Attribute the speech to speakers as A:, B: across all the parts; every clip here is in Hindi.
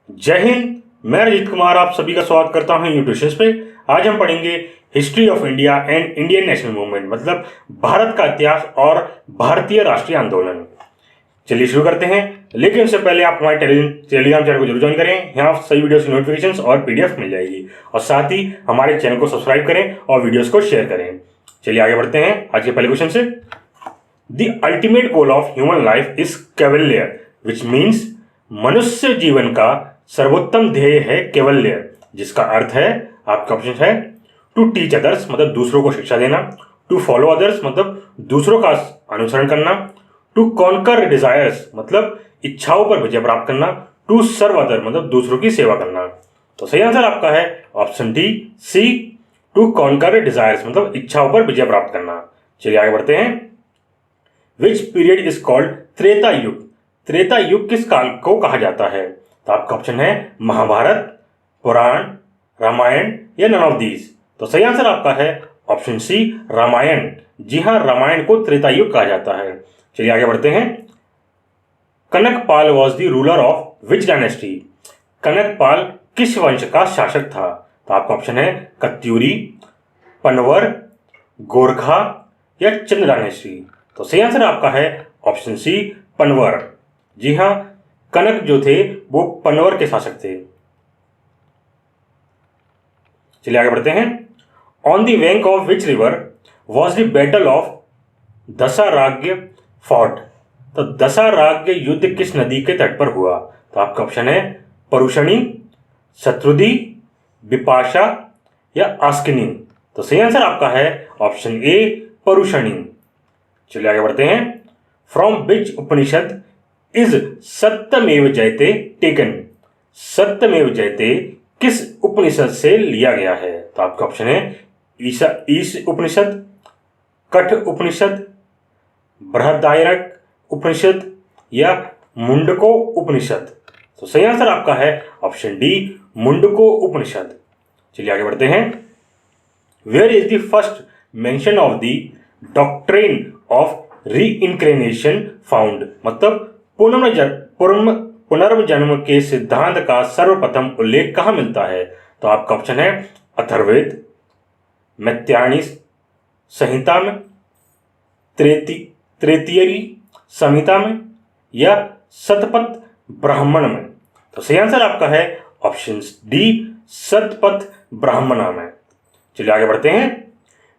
A: जय हिंद। मैं रजित कुमार आप सभी का स्वागत करता हूं यूट्यूब सेशन पे। आज हम पढ़ेंगे history of India and Indian national movement, मतलब भारत का इतिहास और भारतीय राष्ट्रीय आंदोलन। चलिए शुरू करते हैं, लेकिन उससे पहले आप हमारे टेलीग्राम चैनल को जरूर ज्वाइन करें। यहाँ सभी वीडियोस की नोटिफिकेशंस और पीडीएफ मिल जाएगी, और साथ ही हमारे चैनल को सब्सक्राइब करें और वीडियोस को शेयर करें। चलिए आगे बढ़ते हैं आज के पहले क्वेश्चन से। The ultimate goal of human life is Kaivalya, which means मनुष्य जीवन का सर्वोत्तम ध्येय है कैवल्य, जिसका अर्थ है, आपका ऑप्शन है टू टीच अदर्स, मतलब दूसरों को शिक्षा देना, टू फॉलो अदर्स, मतलब दूसरों का अनुसरण करना, टू कॉन्कर डिजायर्स, मतलब इच्छाओं पर विजय प्राप्त करना, टू सर्व अदर, मतलब दूसरों की सेवा करना। तो सही आंसर आपका है option D C, to conquer desires, मतलब इच्छाओं पर विजय प्राप्त करना। चलिए आगे बढ़ते हैं। Which period is called Treta युग, त्रेता युग किस काल को कहा जाता है? तो आपका ऑप्शन है महाभारत, पुराण, रामायण या नन ऑफ दीज। तो सही आंसर आपका है ऑप्शन सी रामायण। जी हाँ, रामायण को त्रेता युग कहा जाता है। चलिए आगे बढ़ते हैं। Kanakpal was the ruler of which dynasty, Kanakpal किस वंश का शासक था? तो आपका ऑप्शन है कत्यूरी, पनवर, गोरखा या चंद डायनेस्टी। तो सही आंसर आपका है ऑप्शन सी पनवर। जी हाँ, कनक जो थे वो पनवर के शासक थे। चलिए आगे बढ़ते हैं। On the bank of which river was the battle of Dasharajna fought, तो दशाराग्य युद्ध किस नदी के तट पर हुआ? तो आपका ऑप्शन है परुषणी, शत्रुदी, विपाशा या आस्किनी। तो सही आंसर आपका है ऑप्शन ए परुषणी। चलिए आगे बढ़ते हैं। फ्रॉम विच उपनिषद इज सत्यमेव जयते टेकन, सत्यमेव जयते किस उपनिषद से लिया गया है? तो आपका ऑप्शन है ईश उपनिषद, कठ उपनिषद, बृहदारण्यक उपनिषद या मुंडको उपनिषद। तो सही आंसर आपका है ऑप्शन डी मुंडको उपनिषद। चलिए आगे बढ़ते हैं। Where is the first mention of the doctrine of reincarnation found, मतलब पुनर्जन्म जन्म के सिद्धांत का सर्वप्रथम उल्लेख कहाँ मिलता है? तो आपका ऑप्शन है अथर्ववेद, मैत्यायनी संहिता में, तृतीयरी संहिता में या शतपथ ब्राह्मण में। तो सही आंसर आपका है ऑप्शन डी शतपथ ब्राह्मण में। चलिए आगे बढ़ते हैं।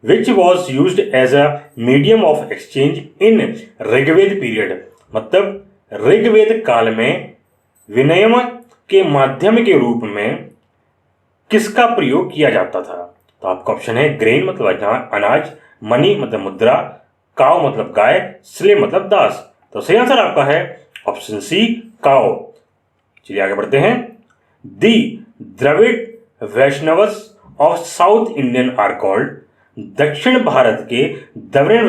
A: Which was used as a medium of exchange in Rigveda period, मतलब ऋग्वेद काल में विनिमय के माध्यम के रूप में किसका प्रयोग किया जाता था? तो आपका ऑप्शन है ग्रेन, मतलब अनाज, मनी मतलब मुद्रा, काव मतलब गाय, स्लेव मतलब दास। तो सही आंसर आपका है ऑप्शन सी काव। चलिए आगे बढ़ते हैं। The Dravida Vaishnavas of South Indian are called, दक्षिण भारत के द्रविड़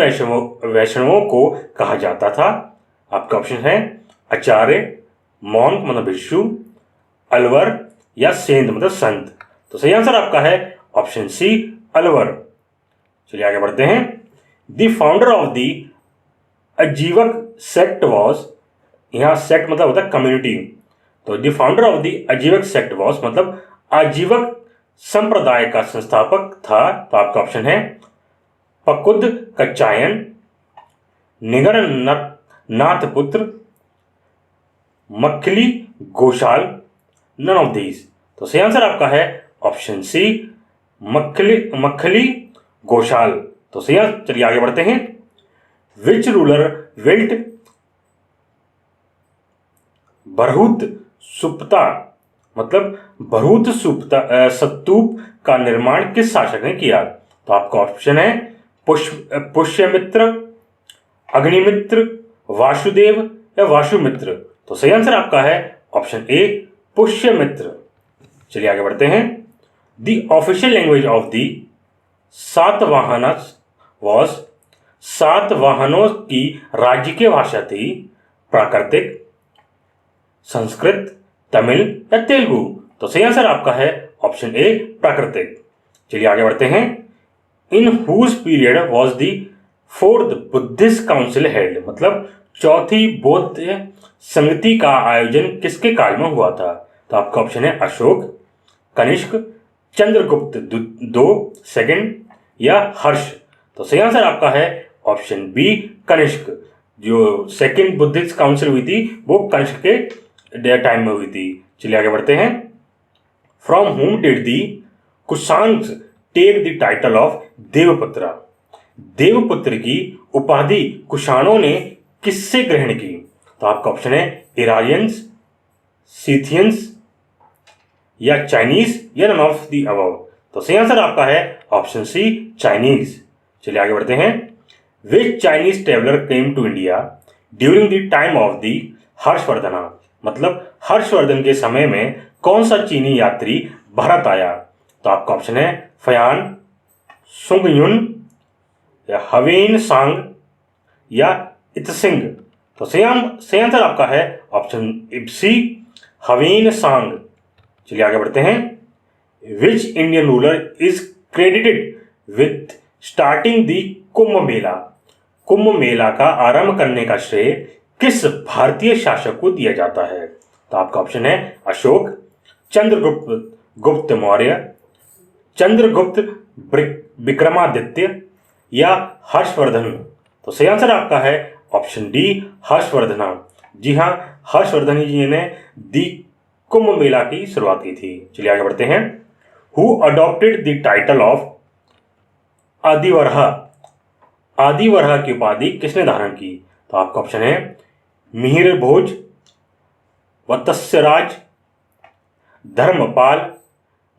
A: वैष्णवों को कहा जाता था। आपका ऑप्शन है आचार्य, मॉन्क मतलब भिक्षु, अलवर या सेंध मतलब संत। तो सही आंसर आपका है ऑप्शन सी अलवर। चलिए आगे बढ़ते हैं। The founder of the आजीवक sect was, यहाँ सेक्ट मतलब होता है कम्युनिटी, तो the founder of the आजीवक sect was मतलब आजीवक संप्रदाय का संस्थापक था। तो आपका ऑप्शन है पकुद कच्चायन, Nigar Nath Putra, Makhali Ghoshal, none of these. तो सही आंसर आपका है ऑप्शन सी मखली घोषाल। तो सही आंसर। चलिए आगे बढ़ते हैं। विच रूलर विल्ट भरहुत सुप्ता, मतलब भरहुत स्तूप का निर्माण किस शासक ने किया? तो आपका ऑप्शन है पुष्यमित्र, अग्निमित्र, वासुदेव या वासुमित्र। तो सही आंसर आपका है ऑप्शन ए पुष्यमित्र। चलिए आगे बढ़ते हैं। The official language of the Satavahanas was, सातवाहनों की राज्य की भाषा थी प्राकृतिक, संस्कृत, तमिल या तेलुगु। तो सही आंसर आपका है ऑप्शन ए प्राकृतिक। चलिए आगे बढ़ते हैं। In whose period was the fourth Buddhist council held, मतलब चौथी बौद्ध संगति का आयोजन किसके काल में हुआ था? तो आपका ऑप्शन है अशोक, कनिष्क, चंद्रगुप्त दो सेकंड या हर्ष। तो सही आंसर आपका है ऑप्शन बी कनिष्क। जो सेकंड बुद्धिस्ट काउंसिल हुई थी वो कनिष्क के टाइम में हुई थी। चलिए आगे बढ़ते हैं। From whom did the Kushanas take the title of Devaputra? Devaputra की उपाधि कुषाणों ने किससे ग्रहण की? तो आपका ऑप्शन है इरानियंस, सीथियंस या चाइनीज या नन ऑफ द अबव। तो सही आंसर आपका है ऑप्शन सी चाइनीज। चलिए आगे बढ़ते हैं। Which Chinese traveller came to India during the time of the Harshvardhan? मतलब हर्षवर्धन के समय में कौन सा चीनी यात्री भारत आया? तो आपका ऑप्शन है फयान, सुंगयुन या हवेन सांग या इतसिंग। तो सही आंसर आपका है ऑप्शन सी हवेन सांग। चलिए आगे बढ़ते हैं। Which Indian ruler is credited with starting the Kumbh Mela? Kumbh Mela का आरंभ करने का श्रेय किस भारतीय शासक को दिया जाता है? तो आपका ऑप्शन है अशोक, चंद्रगुप्त मौर्य, चंद्रगुप्त विक्रमादित्य या हर्षवर्धन। तो सही आंसर आपका है ऑप्शन डी हर्षवर्धन। जी हाँ, हर्षवर्धन जी ने दी कुंभ मेला की शुरुआत की थी। चलिए आगे बढ़ते हैं। Who adopted the title of Adivaraha? Adivaraha की उपाधि किसने धारण की? तो आपका ऑप्शन है मिहिर भोज, वत्स्यराज, धर्मपाल,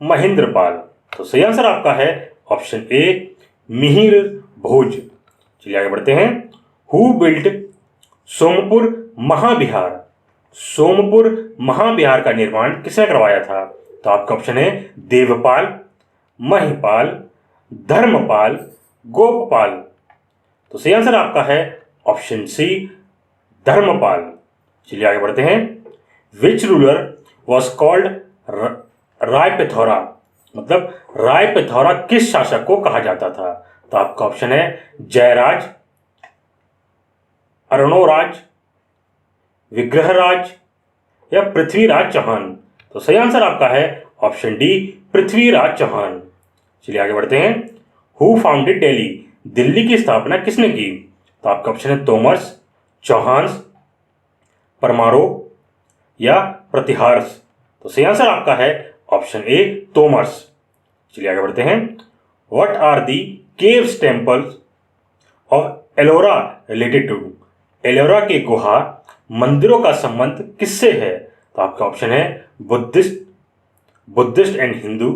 A: महेंद्रपाल। तो सही आंसर आपका है ऑप्शन ए मिहिर भोज। चलिए आगे बढ़ते हैं। हु बिल्ट सोमपुर महाविहार? सोमपुर महाविहार का निर्माण किसने करवाया था? तो आपका ऑप्शन है देवपाल, महिपाल, धर्मपाल, गोपपाल। तो सही आंसर आपका है ऑप्शन सी धर्मपाल। चलिए आगे बढ़ते हैं। Which ruler was called Rai Pithora? मतलब राय पिथौरा किस शासक को कहा जाता था? तो आपका ऑप्शन है जयराज, अरुणोराज, विग्रहराज या पृथ्वीराज चौहान। तो सही आंसर आपका है ऑप्शन डी पृथ्वीराज चौहान। चलिए आगे बढ़ते हैं। Who founded Delhi? दिल्ली की स्थापना किसने की? तो आपका ऑप्शन है तोमर्स, चौहान्स, परमारो या प्रतिहार्स। तो सही आंसर आपका है ऑप्शन ए तोमर्स। चलिए आगे बढ़ते हैं। What are the caves temples of Ellora related to? Ellora के गुहा मंदिरों का संबंध किससे है? तो आपका ऑप्शन है Buddhist and Hindu,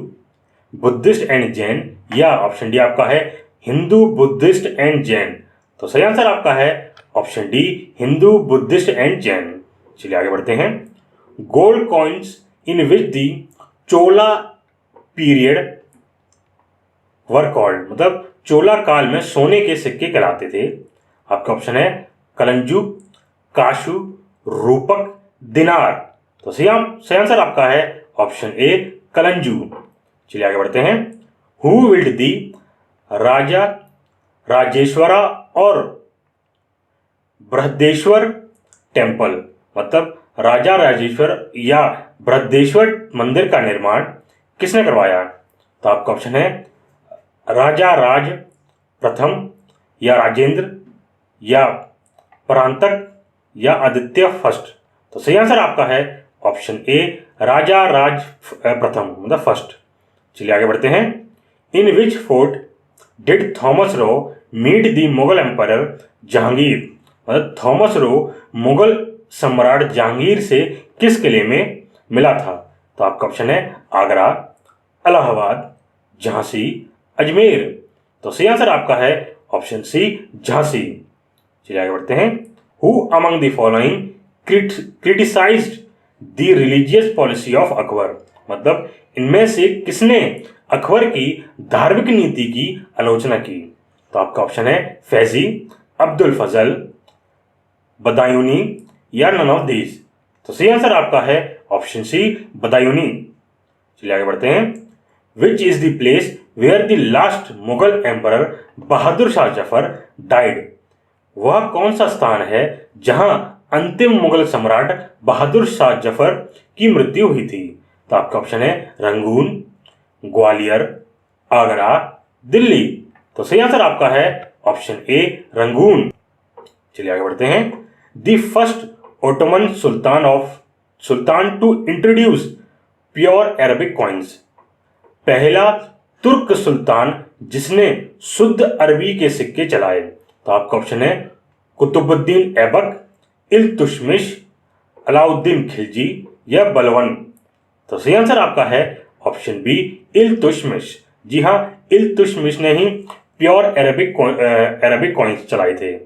A: Buddhist and Jain या ऑप्शन डी आपका है हिंदू, बुद्धिस्ट एंड जैन। तो सही आंसर आपका है option D Hindu, Buddhist and Jain. चलिए आगे बढ़ते हैं। Gold coins in which the Chola period were called? मतलब चोला काल में सोने के सिक्के कहलाते थे। आपका ऑप्शन है कलंजू, काशू, रूपक, दिनार। तो सही आंसर आपका है ऑप्शन ए कलंजू। चलिए आगे बढ़ते हैं। हु बिल्ट दी राजा राजेश्वरा और बृहदेश्वर टेम्पल? मतलब राजा राजेश्वर या बृहदेश्वर मंदिर का निर्माण किसने करवाया? तो आपका ऑप्शन है राजा राज प्रथम या राजेंद्र या परांतक या आदित्य फर्स्ट। तो सही आंसर आपका है ऑप्शन ए राजा राज प्रथम मतलब फर्स्ट। चलिए आगे बढ़ते हैं। In which fort did Thomas Roe meet the Mughal empire Jahangir? मतलब थॉमस रो मुगल सम्राट जहांगीर से किस किले में मिला था? तो आपका ऑप्शन है आगरा, इलाहाबाद, झांसी, अजमेर। तो सही आंसर आपका है ऑप्शन सी झांसी। चलिए आगे बढ़ते हैं। Who among the following criticised the religious policy of Akbar? मतलब इनमें से किसने अकबर की धार्मिक नीति की आलोचना की? तो आपका ऑप्शन है फैजी, अब्दुल फजल, बदायूनी या नन ऑफ दीज। तो सही आंसर आपका है ऑप्शन सी बदायूनी। चलिए आगे बढ़ते हैं। Which is the place where the last Mughal emperor Bahadur Shah Zafar died? वह कौन सा स्थान है जहां अंतिम मुगल सम्राट बहादुर शाह जफर की मृत्यु हुई थी? तो आपका ऑप्शन है रंगून, ग्वालियर, आगरा, दिल्ली। तो सही आंसर आपका है ऑप्शन ए रंगून। चलिए आगे बढ़ते हैं। The first Ottoman sultan to introduce pure Arabic coins. पहला तुर्क सुल्तान जिसने शुद्ध अरबी के सिक्के चलाए। तो आपका ऑप्शन है कुतुबुद्दीन ऐबक, इल्तुतमिश, अलाउद्दीन खिलजी या बलवन। तो सही आंसर आपका है ऑप्शन बी इल्तुतमिश। जी हाँ, इल्तुतमिश ने ही प्योर अरबिक कॉइन्स चलाए थे।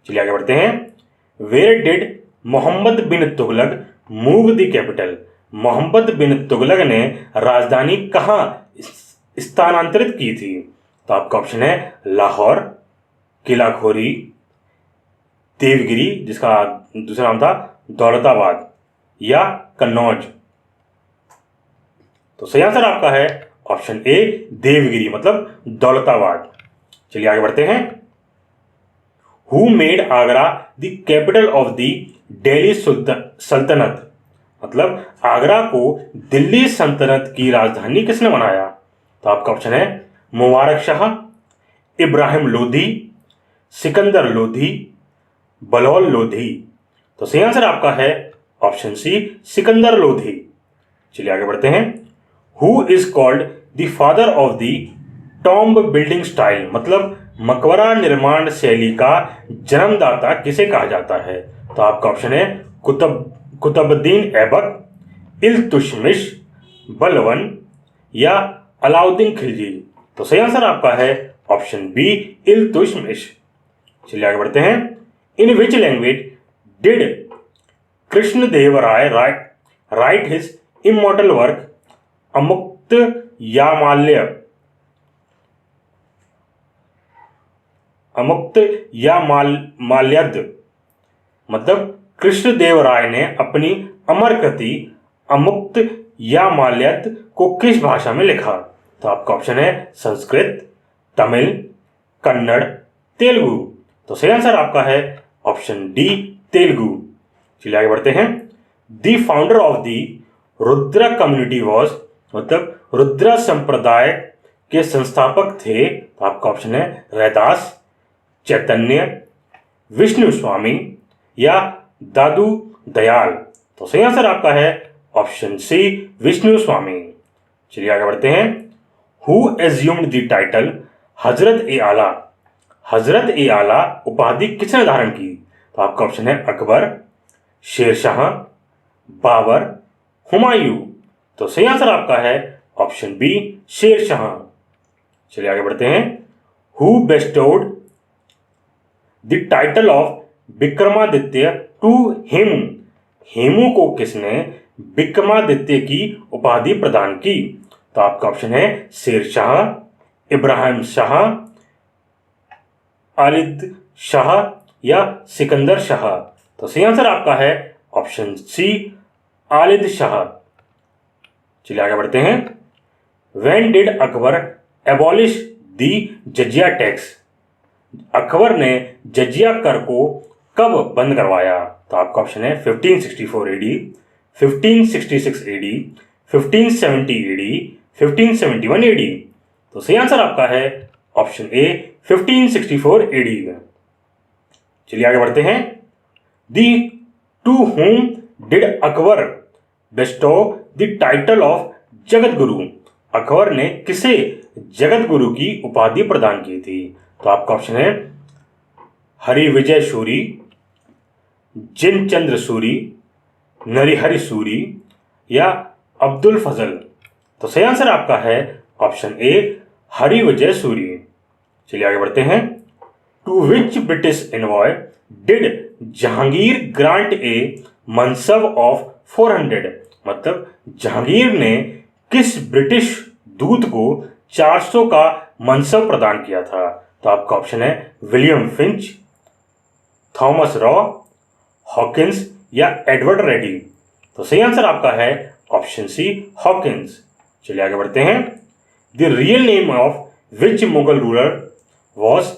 A: चलिए आगे बढ़ते हैं। Where did Mohammad bin Tughlaq move the capital. Mohammad bin Tughlaq ने राजधानी कहाँ स्थानांतरित की थी? तो आपका ऑप्शन है लाहौर, किलाखोरी, देवगिरी जिसका दूसरा नाम था दौलताबाद, या कन्नौज। तो सही आंसर आपका है ऑप्शन ए देवगिरी, मतलब दौलताबाद। चलिए आगे बढ़ते हैं। Who made Agra the capital of the Delhi सल्तनत। मतलब आगरा को दिल्ली सल्तनत की राजधानी किसने बनाया? तो आपका ऑप्शन है मुबारक शाह, इब्राहिम लोधी, सिकंदर लोधी, बलौल लोधी। तो सही आंसर आपका है ऑप्शन सी सिकंदर लोधी। चलिए आगे बढ़ते हैं। Who is called the father of the tomb building style. मतलब मकबरा निर्माण शैली का जन्मदाता किसे कहा जाता है? तो आपका ऑप्शन है कुतुबुद्दीन ऐबक, इल्तुतमिश, बलवन या अलाउद्दीन खिलजी। तो सही आंसर आपका है ऑप्शन बी इल्तुतमिश। चलिए आगे बढ़ते हैं। In which language did Krishnadevaraya write his immortal work Malyada. मतलब कृष्णदेवराय ने अपनी अमर कृति माल्यद को किस भाषा में लिखा? तो आपका ऑप्शन है संस्कृत, तमिल, कन्नड़, तेलुगु। तो सही आंसर आपका है ऑप्शन डी तेलुगु। चलिए आगे बढ़ते हैं। The founder of the Rudra community was. मतलब रुद्रा संप्रदाय के संस्थापक थे। तो आपका ऑप्शन है रैदास, चैतन्य, विष्णु स्वामी या दादू दयाल। तो सही आंसर आपका है ऑप्शन सी विष्णु स्वामी। चलिए आगे बढ़ते हैं। हु एज्यूम्ड द टाइटल हजरत ए आला। हजरत ए आला उपाधि किसने धारण की? तो आपका ऑप्शन है अकबर, शेरशाह, बाबर, हुमायूं। तो सही आंसर आपका है ऑप्शन बी शेरशाह। चलिए आगे बढ़ते हैं। Who bestowed the title of Vikramaditya to Hemu. Hemu को किसने विक्रमादित्य की उपाधि प्रदान की? तो आपका ऑप्शन है शेरशाह, इब्राहिम शाह, आलिद शाह या सिकंदर शाह। तो सही आंसर आपका है ऑप्शन सी आलिद शाह। चलिए आगे बढ़ते हैं। When did Akbar abolish the jizya tax. Akbar ने जजिया कर को कब बंद करवाया? तो आपका ऑप्शन है 1564 एडी, 1566 एडी, 1570 एडी, 1571 एडी। तो सही आंसर आपका है ऑप्शन ए 1564 एडी में। चलिए आगे बढ़ते हैं। The to whom did Akbar bestow the title of Jagat Guru. Akbar ने किसे जगत गुरु की उपाधि प्रदान की थी? तो आपका ऑप्शन है हरि विजय सूरी, जिनचंद्र सूरी, नरिहरि सूरी या अब्दुल फजल। तो सही आंसर आपका है ऑप्शन ए हरि विजय सूरी। चलिए आगे बढ़ते हैं। To which British envoy did Jahangir grant a mansab of 400। मतलब जहांगीर ने किस ब्रिटिश दूत को 400 का मनसब प्रदान किया था? तो आपका ऑप्शन है William Finch, Thomas raw, Hawkins या एडवर्ड रेडी। तो सही आंसर आपका है ऑप्शन सी हॉकिंस। चलिए आगे बढ़ते हैं। The real name of which Mughal ruler was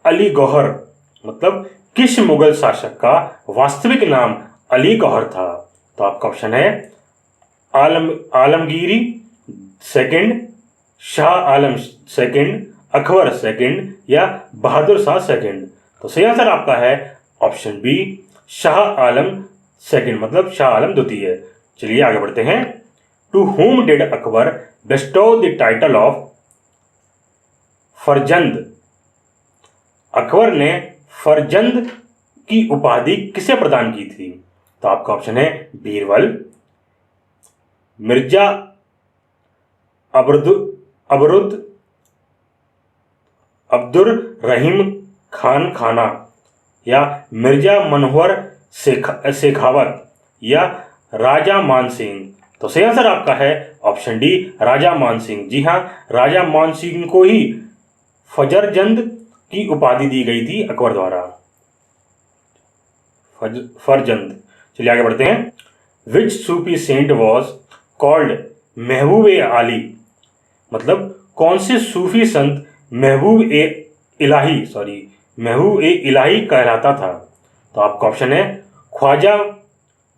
A: Ali Gauhar. मतलब किस मुगल शासक का वास्तविक नाम अली गौहर था? तो आपका ऑप्शन है Alamgir second, Shah Alam second, Akbar second या बहादुर शाह सेकंड। तो सही आंसर आपका है option B, Shah Alam second, मतलब शाह आलम द्वितीय। चलिए आगे बढ़ते हैं। To whom did Akbar bestow the title of Farzand? Akbar ने फरजंद की उपाधि किसे प्रदान की थी? तो आपका ऑप्शन है बीरबल, मिर्जा अबरुद अब्दुर रहीम खान खाना या मिर्जा मनोहर शेखावत या राजा मान सिंह। तो सही आंसर आपका है ऑप्शन डी, राजा मान सिंह। जी हाँ, राजा मान सिंह को ही फजरजंद की उपाधि दी गई थी अकबर द्वारा, फरजंद। चलिए आगे बढ़ते हैं। विच सूफी सेंट वॉज कॉल्ड महबूब ए आली? मतलब कौन से सूफी संत महबूब ए इलाही कहलाता था? तो आपका ऑप्शन है ख्वाजा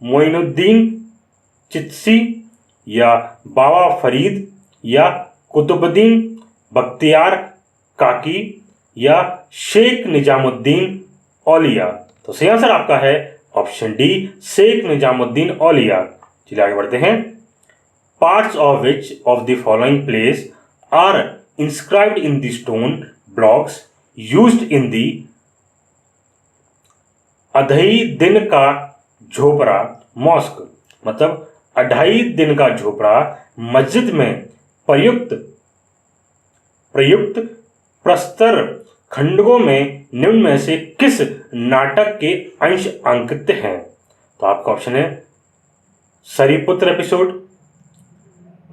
A: मोइनुद्दीन चिश्ती या बाबा फरीद या कुतुबुद्दीन बख्तियार काकी या शेख निजामुद्दीन औलिया। तो सही आंसर आपका है ऑप्शन डी, शेख निजामुद्दीन औलिया। चलिए आगे बढ़ते हैं। Parts of which of the following place are inscribed in the stone blocks used in the Adhai Din का झोपड़ा मॉस्क? मतलब अढ़ाई दिन का झोपड़ा मस्जिद में प्रयुक्त प्रस्तर खंडकों में निम्न में से किस नाटक के अंश अंकित हैं? तो आपका ऑप्शन है सरीपुत्र एपिसोड,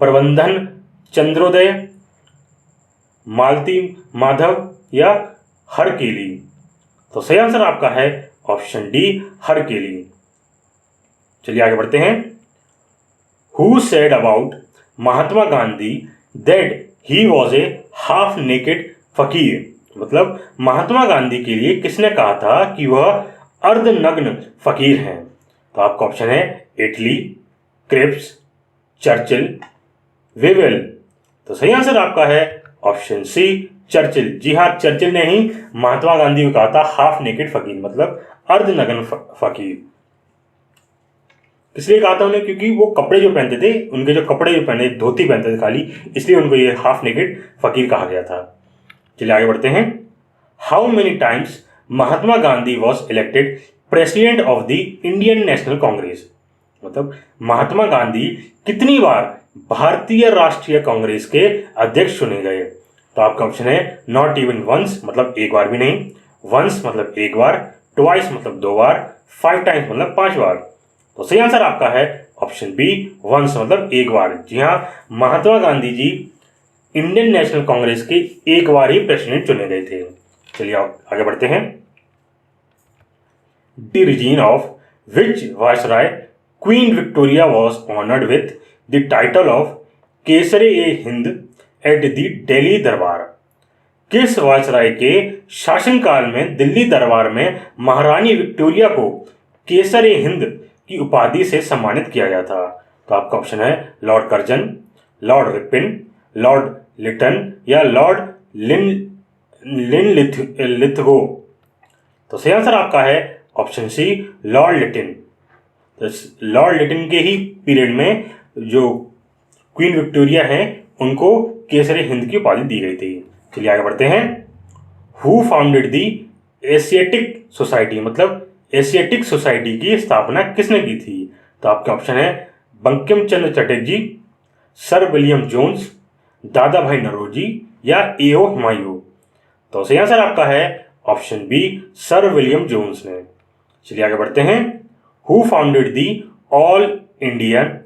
A: प्रबंधन चंद्रोदय, मालती माधव या हरकेली। तो सही आंसर आपका है ऑप्शन डी, हरकेली। चलिए आगे बढ़ते हैं। Who said about Mahatma Gandhi that he was a half naked फकीर? मतलब महात्मा गांधी के लिए किसने कहा था कि वह अर्धनग्न फकीर हैं? तो आपका ऑप्शन है इटली, क्रिप्स, चर्चिल, वेवेल। तो सही आंसर आपका है ऑप्शन सी, चर्चिल। जी हाँ, चर्चिल ने ही महात्मा गांधी को कहा था हाफ नेकेड फकीर, मतलब अर्धनग्न फकीर। इसलिए कहा था उन्हें क्योंकि वो कपड़े जो पहनते थे, उनके जो कपड़े जो पहने, धोती पहनते थे खाली, इसलिए उनको ये हाफ नेकेड फकीर कहा गया था। चलिए आगे बढ़ते हैं। How many times Mahatma Gandhi was elected president of the Indian national Congress? मतलब महात्मा गांधी कितनी बार भारतीय राष्ट्रीय कांग्रेस के अध्यक्ष चुने गए? तो आपका ऑप्शन है नॉट इवन वंस, मतलब एक बार भी नहीं, वंस मतलब एक बार, ट्वाइस मतलब दो बार, 5 टाइम्स मतलब 5 बार। तो सही आंसर आपका है ऑप्शन बी, वंस मतलब एक बार। जी हाँ, महात्मा गांधी जी इंडियन नेशनल कांग्रेस के एक बार ही प्रेसिडेंट चुने गए थे। चलिए आगे बढ़ते हैं। The reason of which viceroy Queen Victoria was honoured with the title of Kaisar i Hind at the Delhi Darbar? किस वायसराय के शासनकाल में दिल्ली दरबार में महारानी विक्टोरिया को केसर ए हिंद की उपाधि से सम्मानित किया गया था? तो आपका ऑप्शन है Lord Curzon, Lord Ripon, Lord Lytton या लॉर्ड लिथगो। तो सही आंसर आपका है ऑप्शन सी, लॉर्ड लिटिन। तो लॉर्ड लिटिन के ही पीरियड में जो क्वीन विक्टोरिया हैं उनको केसर हिंद की उपाधि दी गई थी। चलिए आगे बढ़ते हैं। Who founded the Asiatic society? मतलब एशियाटिक सोसाइटी की स्थापना किसने की थी? तो आपके ऑप्शन है Bankim Chandra Chatterjee, sir William Jones, दादा भाई नौरोजी या एओ हुमायूं। तो सही आंसर आपका है option B, sir William Jones ने। चलिए आगे बढ़ते हैं। Who founded the all Indian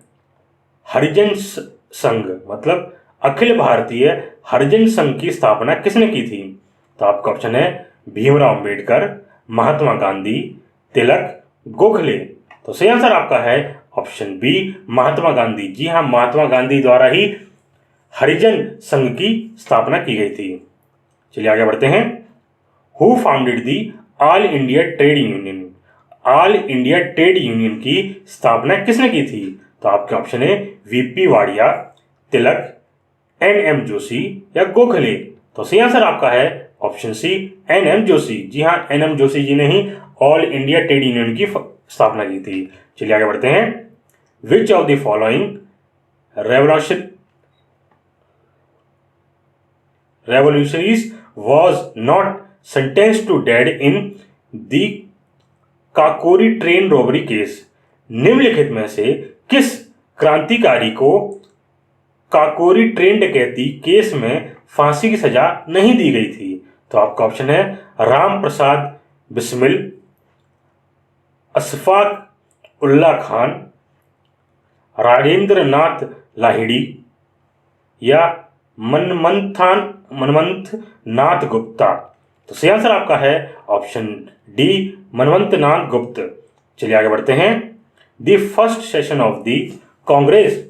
A: Harijan Sangh? मतलब अखिल भारतीय हरिजन संघ की स्थापना किसने की थी? तो आपका ऑप्शन है भीमराव अंबेडकर, महात्मा गांधी, तिलक, गोखले। तो सही आंसर आपका है ऑप्शन बी, महात्मा गांधी। जी हाँ, महात्मा गांधी द्वारा ही हरिजन संघ की स्थापना की गई थी। चलिए आगे बढ़ते हैं। Who founded the all India trade union, all India trade union की स्थापना किसने की थी? तो आपके ऑप्शन है वीपी वाडिया, तिलक, एनएम जोशी या गोखले। तो सही आंसर आपका है ऑप्शन सी, एनएम जोशी। जी हाँ, एनएम जोशी जी ने ही ऑल इंडिया ट्रेड यूनियन की स्थापना की थी। चलिए आगे बढ़ते हैं। विच of the following revolutionaries was not sentenced to death in the Kakori train robbery case? निम्नलिखित में से किस क्रांतिकारी को काकोरी ट्रेन डकैती केस में फांसी की सजा नहीं दी गई थी? तो आपका ऑप्शन है राम प्रसाद बिस्मिल, अशफाक उल्ला खान, राजेंद्र नाथ लाहिड़ी या मनमंथ नाथ गुप्ता। तो सही आंसर आपका है ऑप्शन डी, मनमंथ नाथ गुप्त। चलिए आगे बढ़ते हैं। The first session of the Congress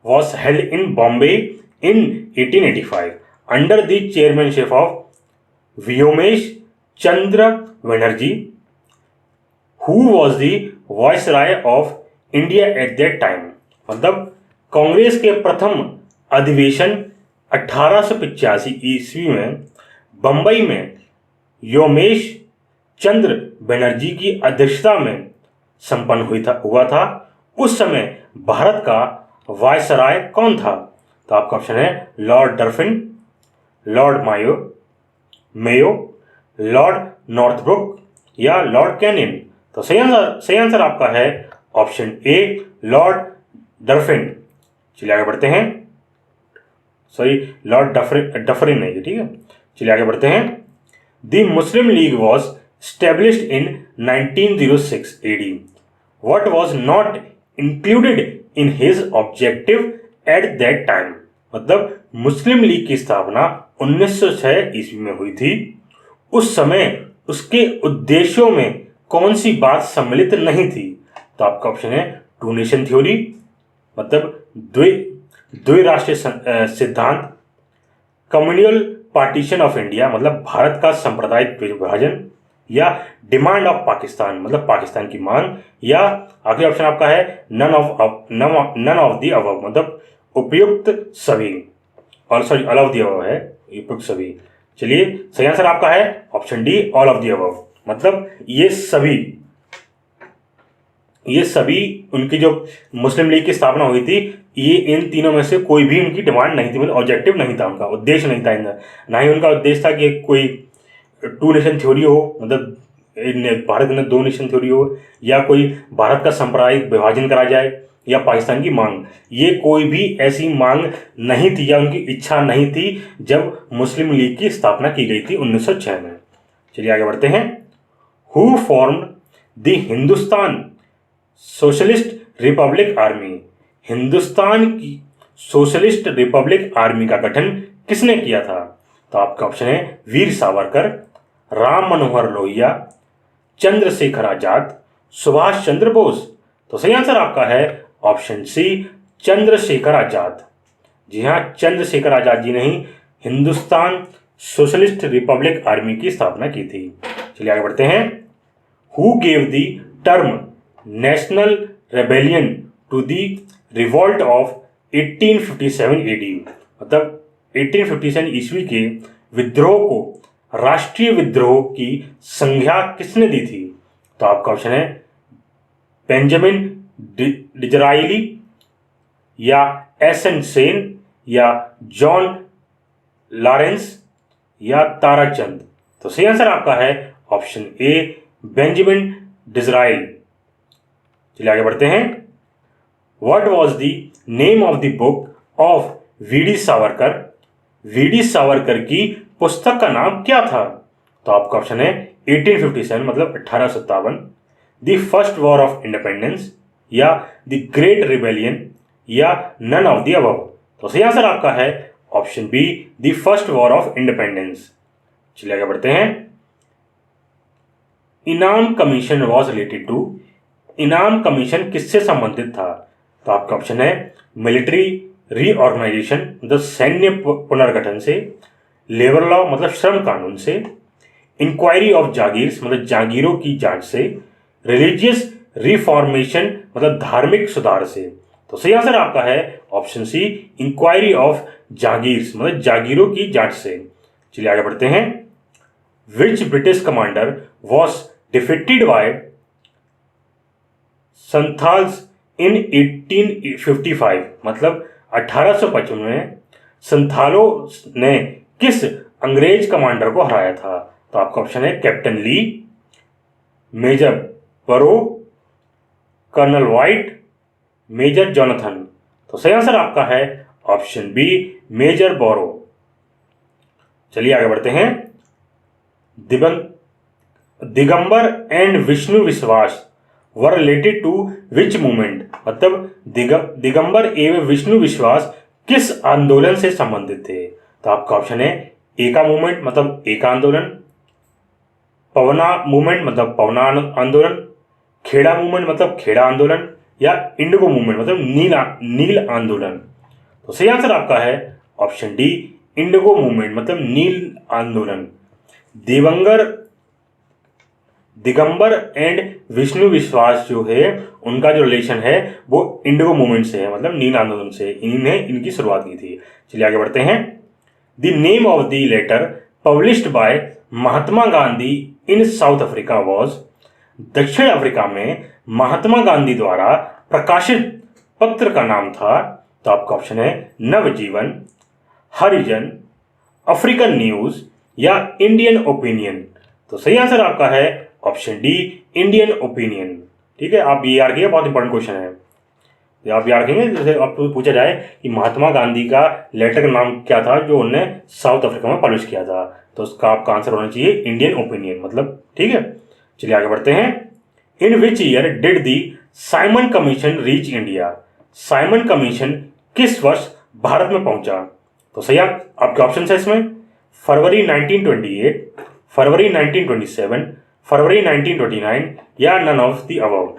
A: was held in Bombay in 1885 under the chairmanship of Vyomesh Chandra Banerjee, who was the viceroy of India at that time। मतलब कांग्रेस के प्रथम अधिवेशन 1885 ईस्वी में बंबई में योमेश चंद्र बनर्जी की अध्यक्षता में संपन्न हुआ था। उस समय भारत का वायसराय कौन था? तो आपका ऑप्शन है Lord Dufferin, Lord Mayo, Lord Northbrook या लॉर्ड कैनियन। तो सही आंसर आपका है ऑप्शन ए, लॉर्ड डर्फिन। चलिए आगे बढ़ते हैं। सॉरी, लॉर्ड डफरिन नहीं, ठीक है। चलिए आगे बढ़ते हैं। The Muslim league was established in 1906 AD. What was not included in his objective at that time? मतलब मुस्लिम लीग की स्थापना 1906 ईस्वी में हुई थी। उस समय उसके उद्देश्यों में कौन सी बात सम्मिलित नहीं थी? तो आपका ऑप्शन है टू नेशन थ्योरी, मतलब द्विराष्ट्रीय सिद्धांत, कम्युनल पार्टीशन ऑफ इंडिया, मतलब भारत का सांप्रदायिक विभाजन, या डिमांड ऑफ पाकिस्तान, मतलब पाकिस्तान की मांग, या आखिरी ऑप्शन आपका है नन ऑफ द अबव, मतलब उपयुक्त सभी। और sorry, all of the above है, उपयुक्त सभी। चलिए सही आंसर आपका है option D, all of the above. मतलब ये सभी उनकी जो मुस्लिम लीग की स्थापना हुई थी, ये इन तीनों में से कोई भी उनकी डिमांड नहीं थी, मतलब ऑब्जेक्टिव नहीं था, उनका उद्देश्य नहीं था। ना ही उनका उद्देश्य था कि कोई टू नेशन थ्योरी हो, मतलब भारत में दो नेशन थ्योरी हो, या कोई भारत का सांप्रदायिक विभाजन करा जाए, या पाकिस्तान की मांग। ये कोई भी ऐसी मांग नहीं थी या उनकी इच्छा नहीं थी जब मुस्लिम लीग की स्थापना की गई थी 1906 में। चलिए आगे बढ़ते हैं। Who formed the Hindustan Socialist Republic army? Hindustan की सोशलिस्ट रिपब्लिक आर्मी का गठन किसने किया था? तो आपका ऑप्शन है वीर सावरकर, राम मनोहर लोहिया, चंद्रशेखर आजाद, सुभाष चंद्र बोस। तो सही आंसर आपका है ऑप्शन सी, चंद्रशेखर आजाद। जी हाँ, चंद्रशेखर आजाद जी ने ही हिंदुस्तान सोशलिस्ट रिपब्लिक आर्मी की स्थापना की थी। चलिए आगे बढ़ते हैं। Who gave the term national rebellion to the revolt of 1857 AD? मतलब 1857 ईस्वी के विद्रोह को राष्ट्रीय विद्रोह की संज्ञा किसने दी थी? तो आपका ऑप्शन है बेंजामिन डिजराइली, या एसएन सेन, या जॉन लॉरेंस, या ताराचंद। तो सही आंसर आपका है ऑप्शन ए, बेंजामिन डिजराइल। चलिए आगे बढ़ते हैं। What was the name of the book of VD Savarkar? VD Savarkar की पुस्तक का नाम क्या था? तो आपका ऑप्शन है 1857, मतलब 1857, the first war of independence, या द ग्रेट रिबेलियन, या नन ऑफ द अबव। तो सही आंसर आपका है option B, the first war of independence. चलिए आगे बढ़ते हैं। Inam commission was related to? Inam commission किससे संबंधित था? तो आपका ऑप्शन है मिलिट्री रीऑर्गेनाइजेशन, मतलब सैन्य पुनर्गठन से, लेबर लॉ, मतलब श्रम कानून से, इंक्वायरी ऑफ जागीर्स मतलब जागीरों की जांच से, रिलीजियस रिफॉर्मेशन मतलब धार्मिक सुधार से। तो सही आंसर आपका है option C, inquiry of jagirs मतलब जागीरों की जांच से। चलिए आगे बढ़ते हैं। Which British commander was defeated by Santhals in 1855 मतलब 1855 में संथालों ने किस अंग्रेज कमांडर को हराया था? तो आपका ऑप्शन है कैप्टन ली, मेजर बरो, कर्नल वाइट, मेजर जोनाथन। तो सही आंसर आपका है ऑप्शन बी, मेजर बोरो। चलिए आगे बढ़ते हैं। Digambar and Vishnu Vishwas were related to which movement मतलब दिगंबर एवं विष्णु विश्वास किस आंदोलन से संबंधित थे? तो आपका ऑप्शन है एका मूवमेंट मतलब एका आंदोलन, पवना मूवमेंट मतलब पवना आंदोलन, खेड़ा मूवमेंट मतलब खेड़ा आंदोलन, या इंडिगो मूवमेंट मतलब नील आंदोलन। तो सही आंसर आपका है ऑप्शन डी, इंडिगो मूवमेंट मतलब नील आंदोलन। दिगंबर एंड विष्णु विश्वास जो है उनका जो रिलेशन है वो इंडिगो मूवमेंट से है मतलब नील आंदोलन से, इन्होंने इनकी शुरुआत की थी। चलिए आगे बढ़ते हैं। The name of the letter published by Mahatma Gandhi in South Africa was, दक्षिण अफ्रीका में महात्मा गांधी द्वारा प्रकाशित पत्र का नाम था। तो आपका ऑप्शन है नवजीवन, हरिजन, अफ्रीकन न्यूज या इंडियन ओपिनियन। तो सही आंसर आपका है ऑप्शन डी, इंडियन ओपिनियन। ठीक है, आप ये याद रखिए, बहुत इंपॉर्टेंट क्वेश्चन है। आप याद रखेंगे जैसे आपको पूछा जाए कि महात्मा गांधी का लेटर का नाम क्या था जो उन्होंने साउथ अफ्रीका में पब्लिश किया था, तो उसका आपका आंसर होना चाहिए इंडियन ओपिनियन मतलब। ठीक है, चलिए आगे बढ़ते हैं। In which year did the Simon Commission reach India? Simon Commission किस वर्ष भारत में पहुंचा? तो सही आपके ऑप्शन है इसमें फरवरी 1928, फरवरी 1927, फरवरी 1929 या नन ऑफ द अबव,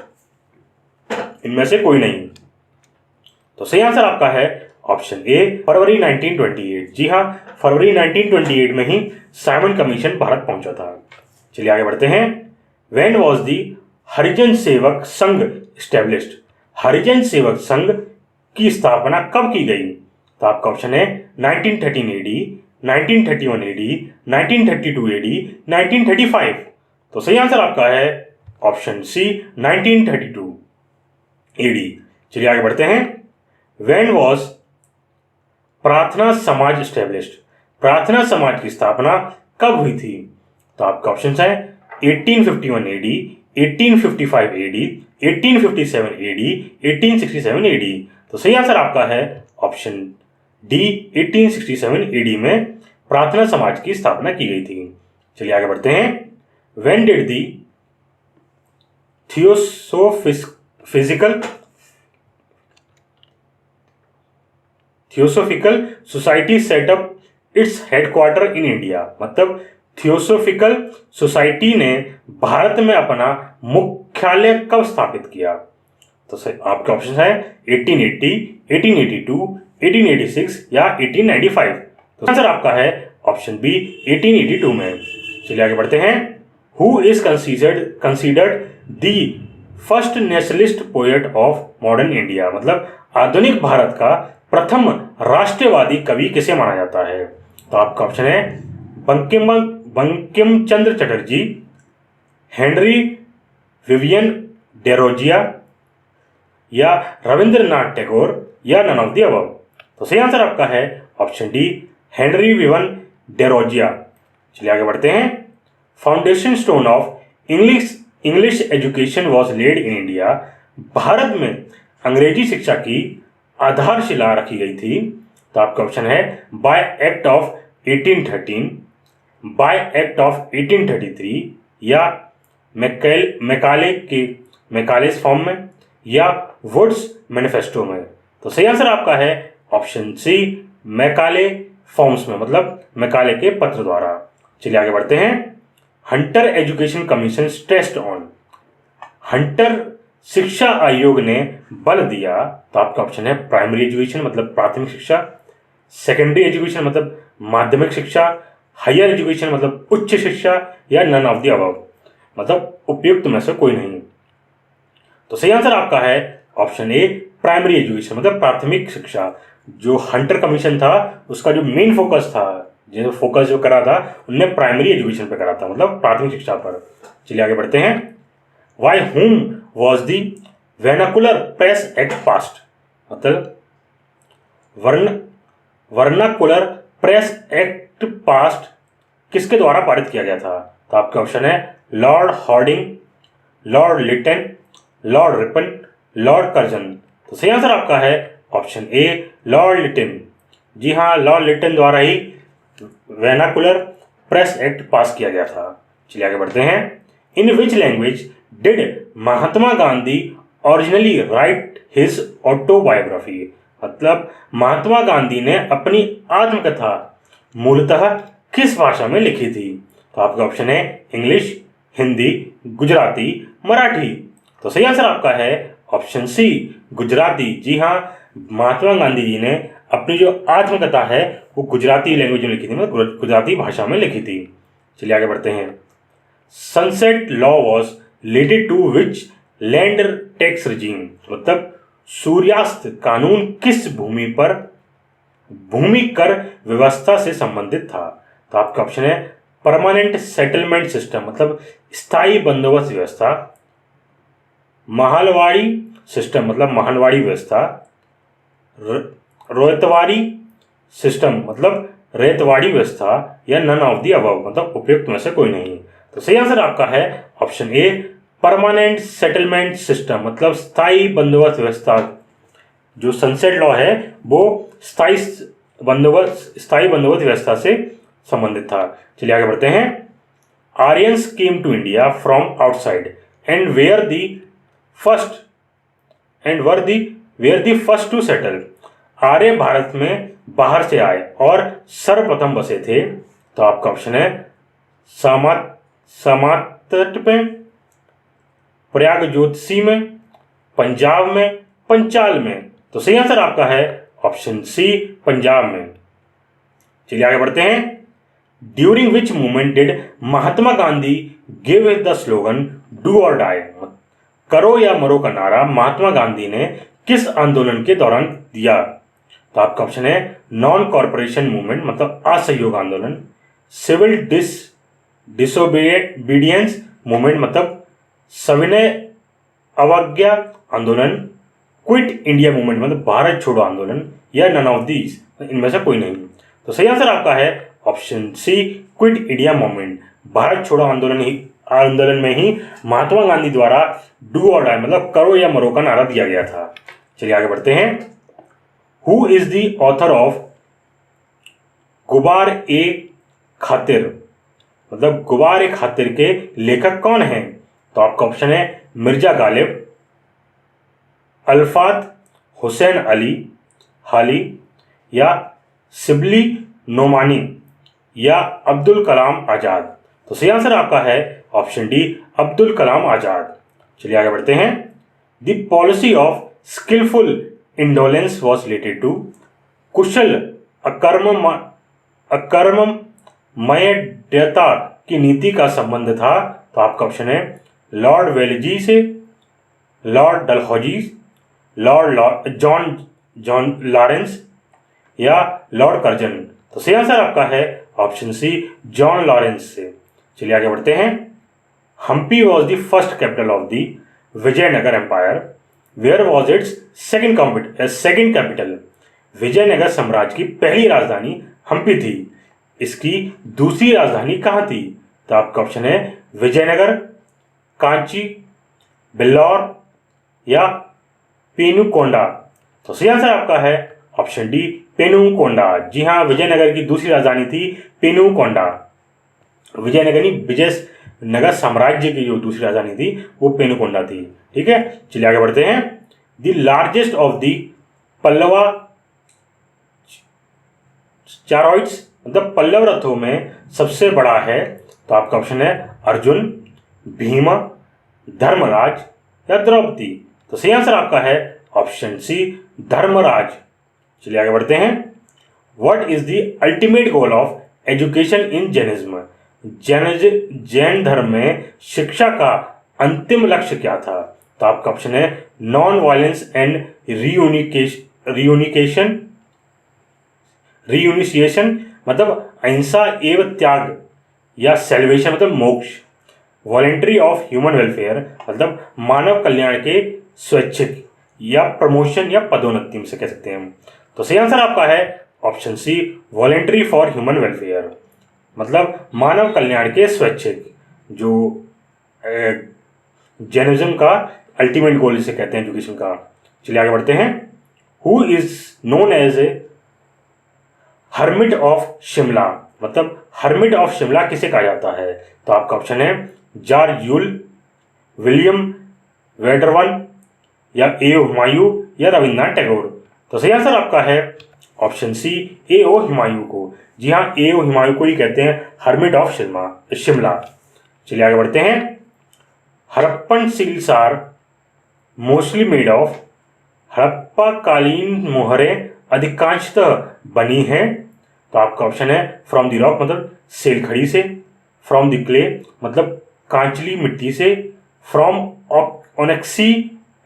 A: इनमें से कोई नहीं। तो सही आंसर आपका है ऑप्शन ए, फरवरी 1928। जी हाँ, फरवरी 1928 में ही साइमन कमीशन भारत पहुंचा था। चलिए आगे बढ़ते हैं। When was the Harijan Sevak Sangh established? Harijan Sevak Sangh की स्थापना कब की गई? तो आपका ऑप्शन है 1913 एडी, 1931 एडी, 1932 एडी, 1935। तो सही आंसर आपका है ऑप्शन सी, 1932 एडी। चलिए आगे बढ़ते हैं। व्हेन वॉज प्रार्थना समाज स्टैब्लिश्ड? प्रार्थना समाज की स्थापना कब हुई थी? तो आपका ऑप्शन है 1851 एडी, 1855 एडी, 1857 एडी, 1867 एडी। तो सही आंसर आपका है ऑप्शन डी, 1867 एडी में प्रार्थना समाज की स्थापना की गई थी। चलिए आगे बढ़ते हैं। When did the theosophical society setup its headquarter in India? मतलब थियोसोफिकल सोसाइटी ने भारत में अपना मुख्यालय कब स्थापित किया? तो आपके ऑप्शन है 1880, 1882, 1886 या 1895। तो आंसर आपका है ऑप्शन बी, 1882 में। चलिए आगे बढ़ते हैं। Who is considered the first nationalist poet of modern India? मतलब आधुनिक भारत का प्रथम राष्ट्रवादी कवि किसे माना जाता है? तो आपका ऑप्शन है बंकिम चंद्र चटर्जी, हेनरी विवियन डेरोजिया या रविंद्रनाथ टैगोर या नन ऑफ द अबव। तो सही आंसर आपका है option D, Henry Vivian Derozio. चलिए आगे बढ़ते हैं। Foundation stone of English education was laid in India? भारत में अंग्रेजी शिक्षा की आधारशिला रखी गई थी। तो आपका ऑप्शन है bye act of 1813, bye act of 1833 या मैकालेस फॉर्म में या वुड्स मैनिफेस्टो में। तो सही आंसर आपका है ऑप्शन सी, मैकाले फॉर्म्स में मतलब मैकाले के पत्र द्वारा। चलिए आगे बढ़ते हैं। Hunter education commission stressed on? Hunter शिक्षा आयोग ने बल दिया। तो आपका ऑप्शन है प्राइमरी एजुकेशन मतलब प्राथमिक शिक्षा, सेकेंडरी एजुकेशन मतलब माध्यमिक शिक्षा, हायर एजुकेशन मतलब उच्च शिक्षा, या नन ऑफ द अबव मतलब उपयुक्त में से कोई नहीं। तो सही आंसर आपका है ऑप्शन ए, प्राइमरी एजुकेशन मतलब प्राथमिक शिक्षा। जो हंटर कमीशन था उसका जो मेन फोकस था, जो करा था उनने प्राइमरी एजुकेशन पे करा था, मतलब प्राथमिक शिक्षा पर। चलिए आगे बढ़ते हैं। By whom was the vernacular press act passed मतलब वर्नाकुलर प्रेस एक्ट पास्ड किसके द्वारा पारित किया गया था? तो आपका ऑप्शन है Lord Hardinge, Lord Lytton, Lord Ripon, Lord Curzon. तो सही आंसर आपका है ऑप्शन ए, लॉर्ड लिटन। जी हाँ, लॉर्ड लिटन द्वारा ही वर्नाकुलर प्रेस एक्ट पास किया गया था। चलिए आगे बढ़ते हैं। In which language did Mahatma Gandhi originally write his autobiography मतलब महात्मा गांधी ने अपनी आत्मकथा मूलतः किस भाषा में लिखी थी? तो आपका ऑप्शन है इंग्लिश, हिंदी, गुजराती, मराठी। तो सही आंसर आपका है ऑप्शन सी, गुजराती। जी हाँ, महात्मा गांधी जी ने अपनी जो आत्मकथा है वो गुजराती लैंग्वेज में लिखी थी, मतलब गुजराती भाषा में लिखी थी। चलिए आगे बढ़ते हैं। Sunset law was related to which land tax regime मतलब सूर्यास्त कानून किस भूमि कर व्यवस्था से संबंधित था? तो आपका ऑप्शन है परमानेंट सेटलमेंट सिस्टम मतलब स्थायी बंदोबस्त व्यवस्था, महलवाड़ी सिस्टम मतलब महलवाड़ी व्यवस्था, रोयतवाड़ी सिस्टम मतलब रेतवाड़ी व्यवस्था, या नन ऑफ दी अबव मतलब उपयुक्त में से कोई नहीं। तो सही आंसर आपका है ऑप्शन ए, परमानेंट सेटलमेंट सिस्टम मतलब स्थायी बंदोबस्त व्यवस्था। जो सनसेट लॉ है वो स्थायी बंदोबस्त व्यवस्था से संबंधित था। चलिए आगे बढ़ते हैं। Aryans came to India from outside and were the first to settle. Arya Bharat में बाहर से आए और सर्वप्रथम बसे थे। तो आपका ऑप्शन है समातट में, प्रयाग ज्योतिषी में, पंजाब में, पंचाल में। तो सही आंसर आपका है ऑप्शन सी, पंजाब में। चलिए आगे बढ़ते हैं। During which movement did Mahatma Gandhi give the slogan do और डाई करो या मरो का नारा महात्मा गांधी ने किस आंदोलन के दौरान दिया? तो आपका ऑप्शन है नॉन कॉर्पोरेशन मूवमेंट मतलब असहयोग आंदोलन, सिविल डिसोबीडियंस मूवमेंट मतलब सविनय अवज्ञा आंदोलन, क्विट इंडिया मूवमेंट मतलब भारत छोड़ो आंदोलन, या नन ऑफ दीज इनमें से कोई नहीं। तो सही आंसर आपका है option C, quit India movement. भारत छोड़ो आंदोलन में ही महात्मा गांधी द्वारा डू और डाई मतलब करो या मरो का नारा दिया गया था। चलिए आगे बढ़ते हैं। Who is the author of गुबार ए खातिर मतलब गुबार ए खातिर के लेखक कौन हैं? तो आपका ऑप्शन है मिर्जा गालिब, अल्फात हुसैन अली हाली, या शिबली नोमानी, या अब्दुल कलाम आज़ाद। तो सही आंसर आपका है ऑप्शन डी, अब्दुल कलाम आज़ाद। चलिए आगे बढ़ते हैं। The policy of skilful indolence was related to कुशल अकर्ममयता की नीति का संबंध था। तो आपका ऑप्शन है लॉर्ड वेलजी से, Lord Dalhousie, Lord John Lawrence, या लॉर्ड कर्जन। तो सही आंसर आपका है ऑप्शन सी, जॉन लॉरेंस से। चलिए आगे बढ़ते हैं। Hampi was the first capital of the Vijayanagar empire, where was its second capital. Vijayanagar साम्राज्य की पहली राजधानी हम्पी थी, इसकी दूसरी राजधानी कहाँ थी? तो आपका ऑप्शन है विजयनगर, कांची, बिल्लौर, या पेनुकोंडा। तो सही आंसर आपका है ऑप्शन डी, पेनुकोंडा। जी हाँ, विजयनगर की दूसरी राजधानी थी पेनुकोंडा। विजयनगर साम्राज्य की जो दूसरी राजधानी थी वो पेनुकोंडा थी। ठीक है, चलिए आगे बढ़ते हैं। The largest of the Pallava chariots मतलब पल्लव रथों में सबसे बड़ा है। तो आपका ऑप्शन है अर्जुन, भीमा, धर्मराज, या द्रौपदी। तो सही आंसर आपका है ऑप्शन सी, धर्मराज। चलिए आगे बढ़ते हैं। What is the ultimate goal of education in Jainism, Jain धर्म में शिक्षा का अंतिम लक्ष्य क्या था? तो आपका ऑप्शन है नॉन वायलेंस एंड रियूनिशिएशन मतलब अहिंसा एवं त्याग, या सेल्वेशन मतलब मोक्ष, वॉलेंट्री ऑफ ह्यूमन वेलफेयर मतलब मानव कल्याण के स्वैच्छिक, या प्रमोशन या पदोन्नति से कह सकते हैं हम। तो सही आंसर आपका है option C voluntary for human welfare मतलब मानव कल्याण के स्वैच्छिक, जो जैनिज्म का अल्टीमेट गोल इसे कहते हैं एजुकेशन का। चलिए आगे बढ़ते हैं। Who is known as a hermit of Shimla मतलब हर्मिट ऑफ शिमला किसे कहा जाता है? तो आपका ऑप्शन है जॉर्ज यूल, विलियम वेडरवन, या ए ओ हुमायूं, या रविन्द्रनाथ टैगोर। तो सही आंसर आपका है ऑप्शन सी ए ओ हुमायूं को। जी हाँ, ए ओ हुमायूं को ही कहते हैं हर्मिट ऑफ शिमला। चलिए आगे बढ़ते हैं। Harappan seals are mostly made of, Harappa कालीन मोहरें अधिकांशतः बनी हैं। तो आपका ऑप्शन है फ्रॉम द रॉक मतलब सेल खड़ी से, फ्रॉम द क्ले मतलब कांचली मिट्टी से, फ्रॉम ओनेक्सी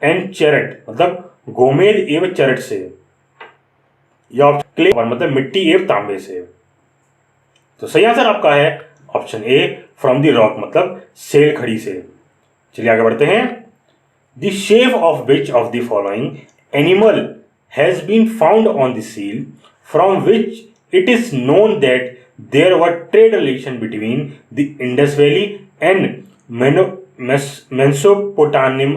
A: एंड चेरेट मतलब गोमेद एवं चरट से, या क्ले मतलब मिट्टी एवं तांबे से। तो सही आंसर आपका है option A from the rock मतलब सेल खड़ी से। चलिए आगे बढ़ते हैं। The shape of which of the following animal has been found on the seal from which it is known that there were trade relation between the Indus Valley and Mesopotamian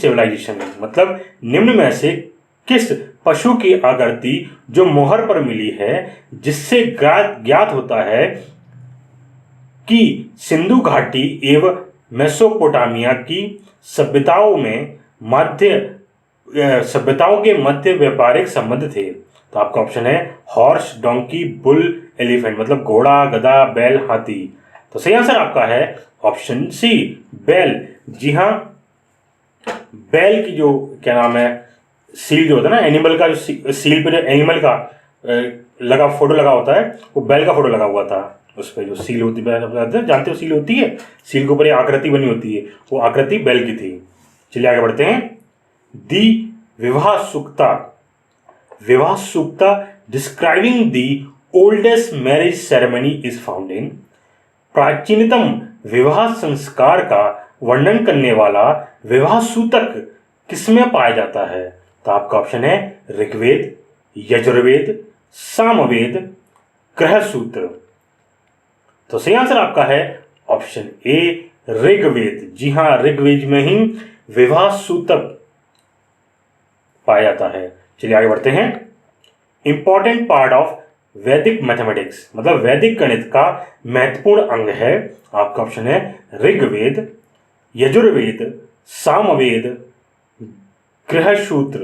A: civilization मतलब निम्न में से किस पशु की आकृति जो मोहर पर मिली है जिससे ज्ञात होता है कि सिंधु घाटी एवं मेसोपोटामिया की सभ्यताओं के मध्य व्यापारिक संबंध थे। तो आपका ऑप्शन है हॉर्स, डोंकी, बुल, एलिफेंट मतलब घोड़ा, गधा, बैल, हाथी। तो सही आंसर आपका है ऑप्शन सी बैल। जी हाँ, बैल की जो क्या नाम है सील जो होता है ना एनिमल का, जो सील पे जो एनिमल का लगा फोटो लगा होता है वो बैल का फोटो लगा हुआ था। उस पर जो सील होती है जानते हो सील होती है, सील के ऊपर एक आकृति बनी होती है, वो आकृति बैल की थी। चलिए आगे बढ़ते हैं। The Vivah Sukta describing the oldest marriage ceremony is found in प्राचीनतम विवाह संस्कार का वर्णन करने वाला विवाह सूतक किसमें पाया जाता है? तो आपका ऑप्शन है ऋग्वेद, यजुर्वेद, सामवेद, गृहसूत्र। तो सही आंसर आपका है ऑप्शन ए ऋग्वेद। जी हाँ, ऋग्वेद में ही विवाह सूतक पाया जाता है। चलिए आगे बढ़ते हैं। इंपॉर्टेंट पार्ट ऑफ वैदिक मैथमेटिक्स मतलब वैदिक गणित का महत्वपूर्ण अंग है। आपका ऑप्शन है ऋग्वेद, यजुर्वेद, सामवेद, गृहसूत्र।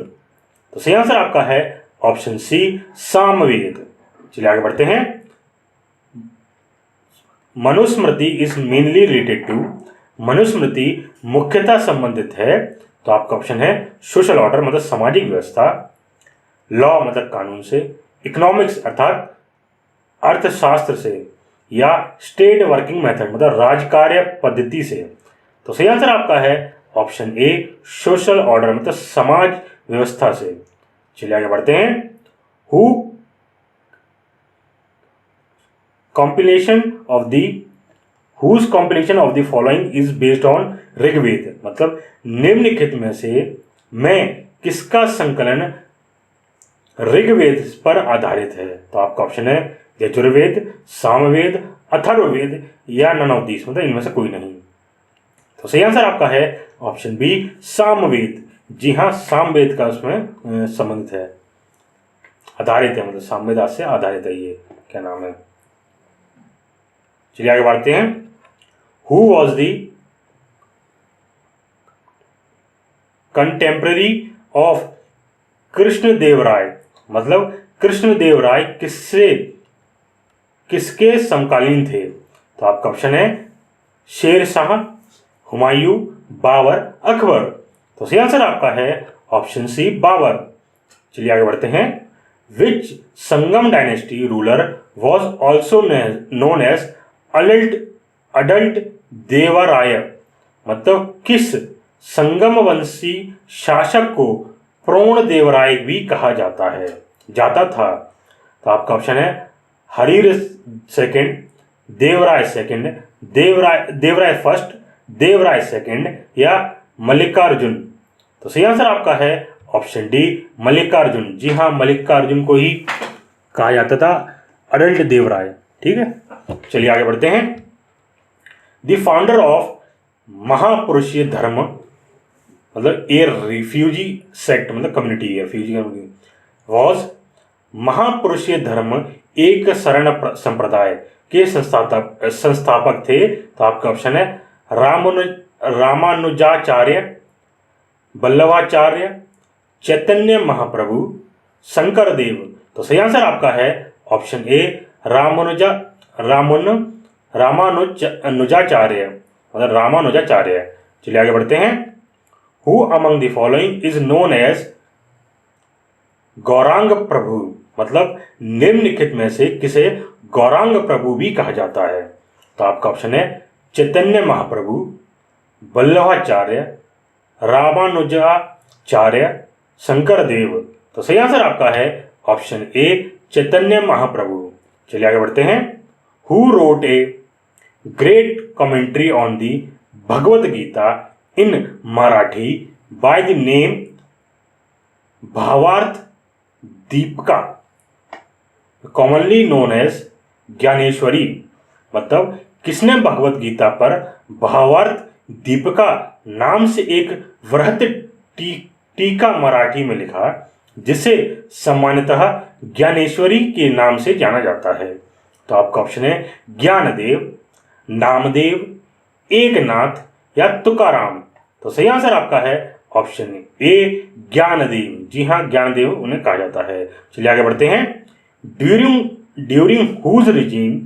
A: तो सही आंसर आपका है ऑप्शन सी सामवेद। चलिए आगे बढ़ते हैं। Manusmriti is mainly related to, Manusmriti मुख्यतः संबंधित है। तो आपका ऑप्शन है सोशल ऑर्डर मतलब सामाजिक व्यवस्था, लॉ मतलब कानून से, इकोनॉमिक्स अर्थात अर्थशास्त्र से, या स्टेट वर्किंग मेथड मतलब राजकार्य पद्धति से। तो सही आंसर आपका है ऑप्शन ए सोशल ऑर्डर मतलब समाज व्यवस्था से। चलिए आगे बढ़ते हैं। Whose compilation of the following is based on Rigveda मतलब निम्नलिखित में से मैं किसका संकलन ऋग्वेद पर आधारित है? तो आपका ऑप्शन है यजुर्वेद, सामवेद, अथर्ववेद, या नन ऑफ दीस मतलब इनमें से कोई नहीं। तो सही आंसर आपका है ऑप्शन बी सामवेद। जी हाँ, सामवेद का उसमें संबंधित है, आधारित है मतलब सामवेद से आधारित है। ये क्या नाम है? चलिए आगे बढ़ते हैं। Who was the contemporary of Krishnadevaraya मतलब कृष्णदेवराय किसके समकालीन थे? तो आपका ऑप्शन है शेरशाह, हुमायूं, बाबर, अकबर। तो सही आंसर आपका है ऑप्शन सी बाबर। चलिए आगे बढ़ते हैं। Which Sangam dynasty ruler was also known as adult Devaraya, मतलब किस संगमवंशी शासक को प्रोण देवराय भी कहा जाता था? तो आपका ऑप्शन है Harihar second, Devaraya second, Devaraya first, Devaraya second या मल्लिकार्जुन। तो सही आंसर आपका है ऑप्शन डी, मल्लिकार्जुन। जी हाँ, मल्लिकार्जुन को ही कहा जाता था अडल्ट देवराय। ठीक है, चलिए आगे बढ़ते हैं। द फाउंडर ऑफ महापुरुषीय धर्म, मतलब ए रिफ्यूजी सेक्ट, मतलब कम्युनिटी, रिफ्यूजी कम्युनिटी, वॉज महापुरुषीय धर्म एक शरण संप्रदाय के संस्थापक थे। तो आपका ऑप्शन है रामानुजाचार्य, वल्लभाचार्य, चैतन्य महाप्रभु, शंकर देव। तो सही आंसर आपका है ऑप्शन ए, रामानुजाचार्य, मतलब रामानुजाचार्य। चलिए आगे बढ़ते हैं। Who among the following is known as Gaurang Prabhu, मतलब निम्नलिखित में से किसे गौरांग प्रभु भी कहा जाता है? तो आपका ऑप्शन है चैतन्य महाप्रभु, वल्लभाचार्य, रामानुजाचार्य, शंकर देव। तो सही आंसर आपका है ऑप्शन ए, चैतन्य महाप्रभु। चलिए आगे बढ़ते हैं। Who wrote a great commentary on the Bhagavad Gita in Marathi by the name Bhavartha Deepika, commonly known as Dnyaneshwari, मतलब किसने भगवत गीता पर भावार्थ दीपिका नाम से एक वृहत टीका मराठी में लिखा, जिसे सामान्यतः ज्ञानेश्वरी के नाम से जाना जाता है? तो आपका ऑप्शन है ज्ञानदेव, नामदेव, एकनाथ या तुकाराम। तो सही आंसर आपका है ऑप्शन ए, ज्ञानदेव। जी हाँ, ज्ञानदेव उन्हें कहा जाता है। चलिए आगे बढ़ते हैं। During whose regime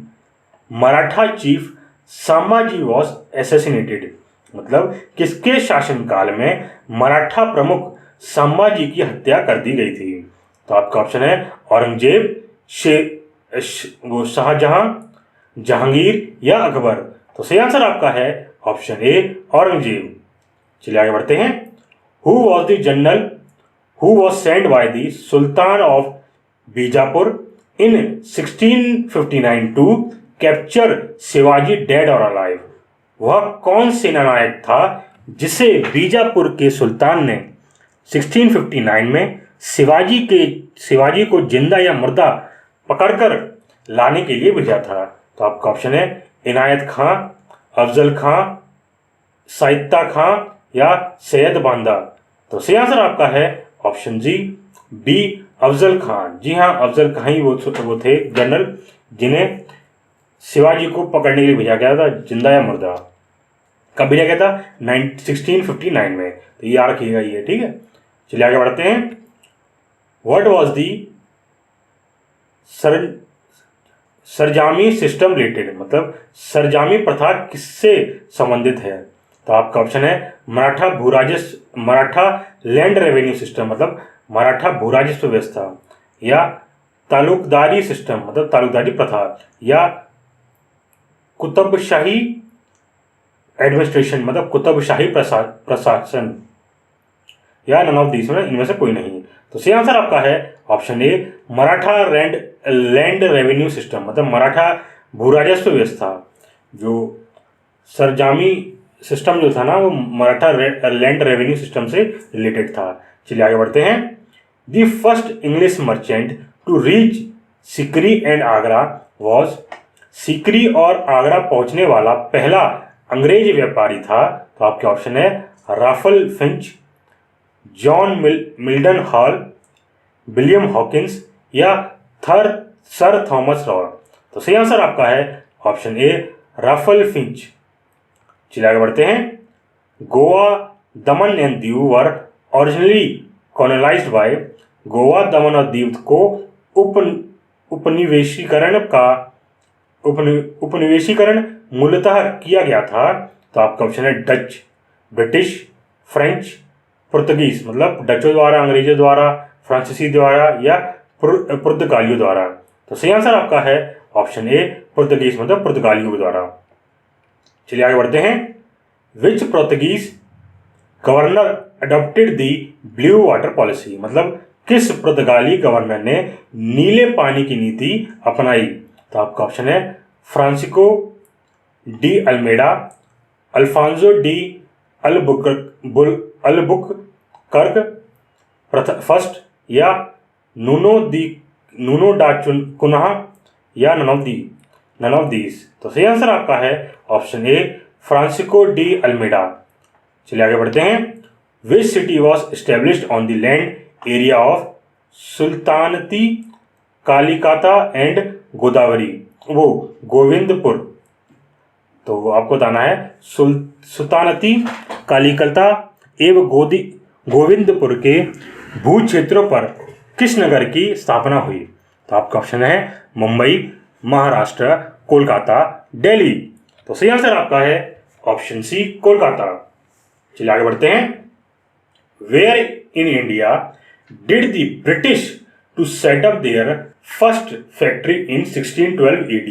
A: Maratha chief Sambhaji was assassinated, मतलब किसके शासनकाल में मराठा प्रमुख संभाजी की हत्या कर दी गई थी? तो आपका ऑप्शन है औरंगजेब, वो शाहजहां, जहांगीर या अकबर। तो सही आंसर आपका है ऑप्शन ए, औरंगजेब। चलिए आगे बढ़ते हैं। Who was the general who was sent by the sultan of Bijapur in 1659 to capture Shivaji dead और अलाइव, वह कौन सेनानायक था जिसे बीजापुर के सुल्तान ने 1659 में शिवाजी को जिंदा या मुर्दा पकड़कर लाने के लिए भेजा था? तो आपका ऑप्शन है इनायत खां, अफजल खां, साइत्ता खां या सैयद बांदा। तो सही आंसर आपका है ऑप्शन जी, बी, अफजल खां। जी हाँ, अफजल खां ही वो थे जनरल जिन्हें शिवाजी को पकड़ने के लिए भेजा गया था, जिंदा या मुर्दा। कब भेजा गया था? 1659 में। तो ये याद रखिएगा ये, ठीक है। चलिए आगे बढ़ते हैं। What was the saranjami system related, मतलब सरजामी प्रथा किससे संबंधित है? तो आपका ऑप्शन है मराठा लैंड रेवेन्यू सिस्टम, मतलब मराठा भूराजस्व व्यवस्था, या तालुकदारी सिस्टम, मतलब तालुकदारी प्रथा, या कुतुबशाही एडमिनिस्ट्रेशन, मतलब कुतुबशाही प्रशासन, या नन ऑफ दिस में इनमें से कोई नहीं। तो सही आंसर आपका है ऑप्शन ए, मराठा लैंड रेवेन्यू सिस्टम, मतलब मराठा भूराजस्व व्यवस्था। जो सरजामी सिस्टम जो था ना, वो मराठा लैंड रेवेन्यू सिस्टम से रिलेटेड था। चलिए आगे बढ़ते हैं। The first English merchant to reach Sikri and Agra was, Sikri और आगरा पहुंचने वाला पहला अंग्रेज व्यापारी था? तो आपके ऑप्शन है Ralph Fitch, John Mildenhall, William Hawkins या सर थॉमस रॉ। तो सही आंसर आपका है ऑप्शन ए, राफल फिंच। चलिए आगे बढ़ते हैं। Goa, Daman and Diu were originally colonised by, Goa, Daman और दीव को उपनिवेशीकरण मूलतः किया गया था? तो आपका ऑप्शन है डच, ब्रिटिश, फ्रेंच, पुर्तगीज, मतलब डचों द्वारा, अंग्रेजों द्वारा, फ्रांसीसी द्वारा या पुर्तगालियों द्वारा। तो सही आंसर आपका है ऑप्शन ए पुर्तगीज मतलब पुर्तगालियों के द्वारा। चलिए आगे बढ़ते हैं। विच पोर्तुगीज गवर्नर अडॉप्टेड दी ब्लू वाटर पॉलिसी, मतलब किस पुर्तगाली गवर्नर ने नीले पानी की नीति अपनाई? तो आपका ऑप्शन है Francisco de Almeida, Alfonso de Albuquerque first, या नूनो डा कुन्हा, या नन ऑफ दीज। तो सही आंसर आपका है option A Francisco de Almeida. चलिए आगे बढ़ते हैं। Which city was established on the land area of Sutanuti Kalikata and Godavari, वो गोविंदपुर। तो आपको बताना है सुल्तानती कालिकता एवं गोविंदपुर के भू क्षेत्रों पर किस नगर की स्थापना हुई? तो आपका ऑप्शन है मुंबई, महाराष्ट्र, कोलकाता, दिल्ली। तो सही आंसर आपका है ऑप्शन सी कोलकाता। चलिए आगे बढ़ते हैं। Where in India did the British to set up their first factory in 1612 AD?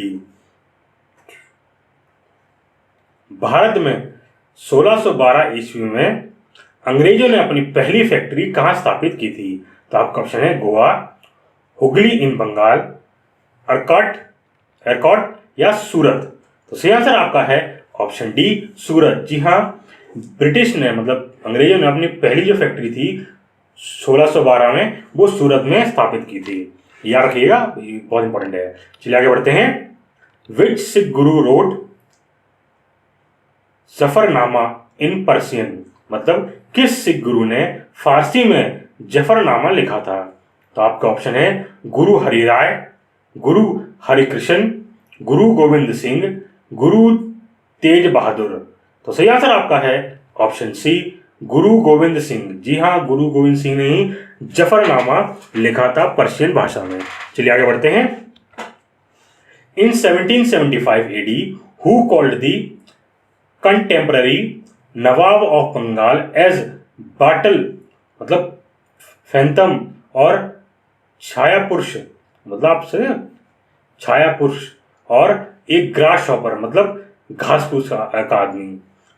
A: भारत में 1612 ईस्वी में अंग्रेजों ने अपनी पहली फैक्ट्री कहां स्थापित की थी? तो आपका ऑप्शन है गोवा, हुगली इन बंगाल, एरकॉट या सूरत। तो सही आंसर आपका है ऑप्शन डी सूरत। जी हाँ, ब्रिटिश ने मतलब अंग्रेजों ने अपनी पहली जो फैक्ट्री थी 1612 में वो सूरत में स्थापित की थी। याद रखिएगा, ये बहुत इंपॉर्टेंट है। चलिए आगे बढ़ते हैं। विच सिख गुरु रोट जफरनामा इन पर्शियन, मतलब किस सिख गुरु ने फारसी में जफरनामा लिखा था? तो आपका ऑप्शन है गुरु हरिराय, गुरु हरिकृष्ण, गुरु गोविंद सिंह, गुरु तेज बहादुर। तो सही आंसर आपका है ऑप्शन सी गुरु गोविंद सिंह। जी हाँ, गुरु गोविंद सिंह ने ही जफरनामा लिखा था पर्शियन भाषा में। चलिए आगे बढ़ते हैं। In 1775 AD who called the contemporary Nawab of Bengal as bottle, मतलब फैंथम और छाया पुरुष, मतलब आपसे छाया पुरुष, और एक ग्रास शॉपर मतलब घास फूस का आदमी।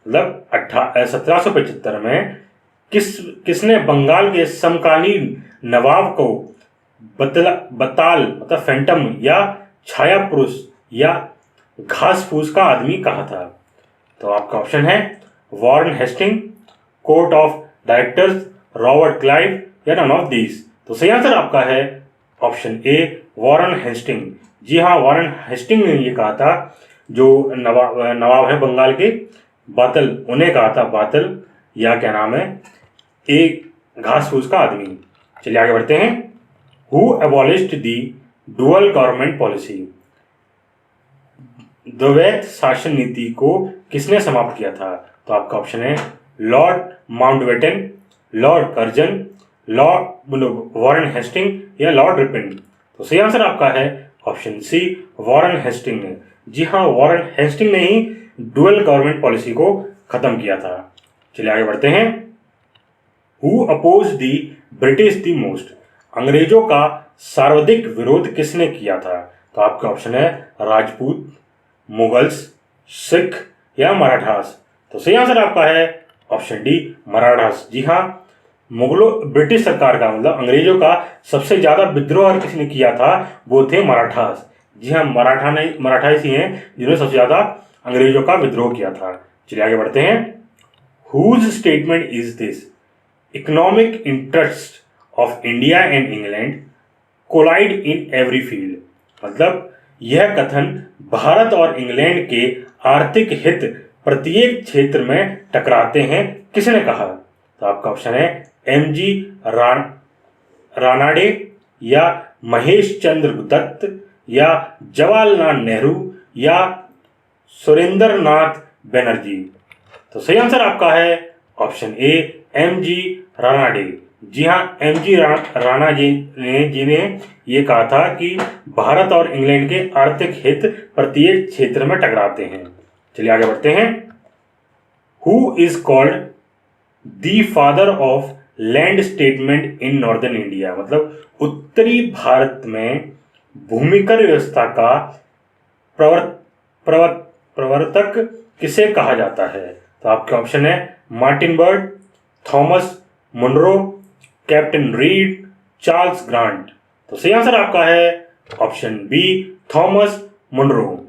A: मतलब 1775 में किसने बंगाल के समकालीन नवाब को बताल मतलब फैंटम या छाया पुरुष या घास फूस का आदमी कहा था? तो आपका ऑप्शन है Warren Hasting, court of directors, Robert Clive, या नन ऑफ दीज। तो सही आंसर आपका है ऑप्शन ए वॉरेन हेस्टिंग। जी हाँ, वॉरेन हेस्टिंग ने ये कहा था, जो नवाब है बंगाल के बातल, उन्हें कहा था बातल या क्या नाम है, एक घास फूस का आदमी। चलिए आगे बढ़ते हैं। Who abolished the dual government policy, द्वैत शासन नीति को किसने समाप्त किया था? तो आपका ऑप्शन है Lord Mountbatten, Lord Curzon, Lord Warren Hasting, या लॉर्ड रिपन। तो सही आंसर आपका है ऑप्शन सी वॉरेन हेस्टिंग ने। जी हाँ, वॉरेन हेस्टिंग ने ही डुअल गवर्नमेंट पॉलिसी को खत्म किया था। चलिए आगे बढ़ते हैं। Who oppose the British the most, अंग्रेजों का सर्वाधिक विरोध किसने किया था? तो आपका ऑप्शन है राजपूत, मुगल्स, सिख, या मराठास। तो सही आंसर आपका है ऑप्शन डी मराठास। जी हाँ, मुगलों ब्रिटिश सरकार का मतलब अंग्रेजों का सबसे ज्यादा विद्रोह किसने किया था? वो थे मराठास। जी हाँ, मराठास ही हैं जिन्होंने सबसे ज्यादा अंग्रेजों का विद्रोह किया था। चलिए आगे बढ़ते हैं। Whose statement is this, economic interest of India and England collide in every field, मतलब यह कथन भारत और इंग्लैंड के आर्थिक हित प्रत्येक क्षेत्र में टकराते हैं, किसने कहा? तो आपका ऑप्शन है MG रानाडे, या महेश चंद्र दत्त, या जवाहरलाल नेहरू, या सुरेंद्र नाथ बनर्जी। तो सही आंसर आपका है ऑप्शन ए MG रानाडे। जी हाँ, MG राणा जी ने ये कहा था कि भारत और इंग्लैंड के आर्थिक हित प्रत्येक क्षेत्र में टकराते हैं। चलिए आगे बढ़ते हैं। Who is called the father of land statement in northern India, मतलब उत्तरी भारत में भूमिकर व्यवस्था का प्रवर्तक किसे कहा जाता है? तो आपके ऑप्शन है Martin Bird, Thomas Munro, captain Read, Charles Grant. तो सही आंसर आपका है ऑप्शन बी, थॉमस मुनरो।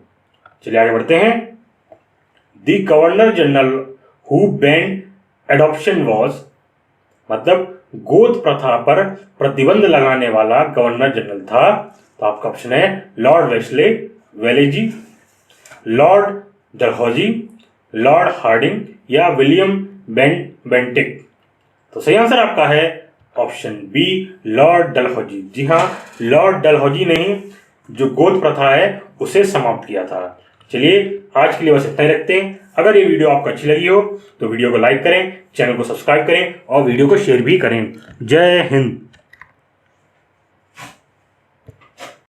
A: चलिए आगे बढ़ते हैं। The governor general who band adoption was, मतलब गोद प्रथा पर प्रतिबंध लगाने वाला गवर्नर जनरल था। तो आपका ऑप्शन है Lord Wellesley, Lord Dalhousie, Lord Hardinge या विलियम बेंटिक। तो सही आंसर आपका है ऑप्शन बी, लॉर्ड डलहौजी। जी हाँ, लॉर्ड डलहौजी ने जो गोद प्रथा है उसे समाप्त किया था। चलिए आज के लिए बस इतना ही रखते हैं। अगर ये वीडियो आपको अच्छी लगी हो तो वीडियो को लाइक करें, चैनल को सब्सक्राइब करें और वीडियो को शेयर भी करें। जय हिंद।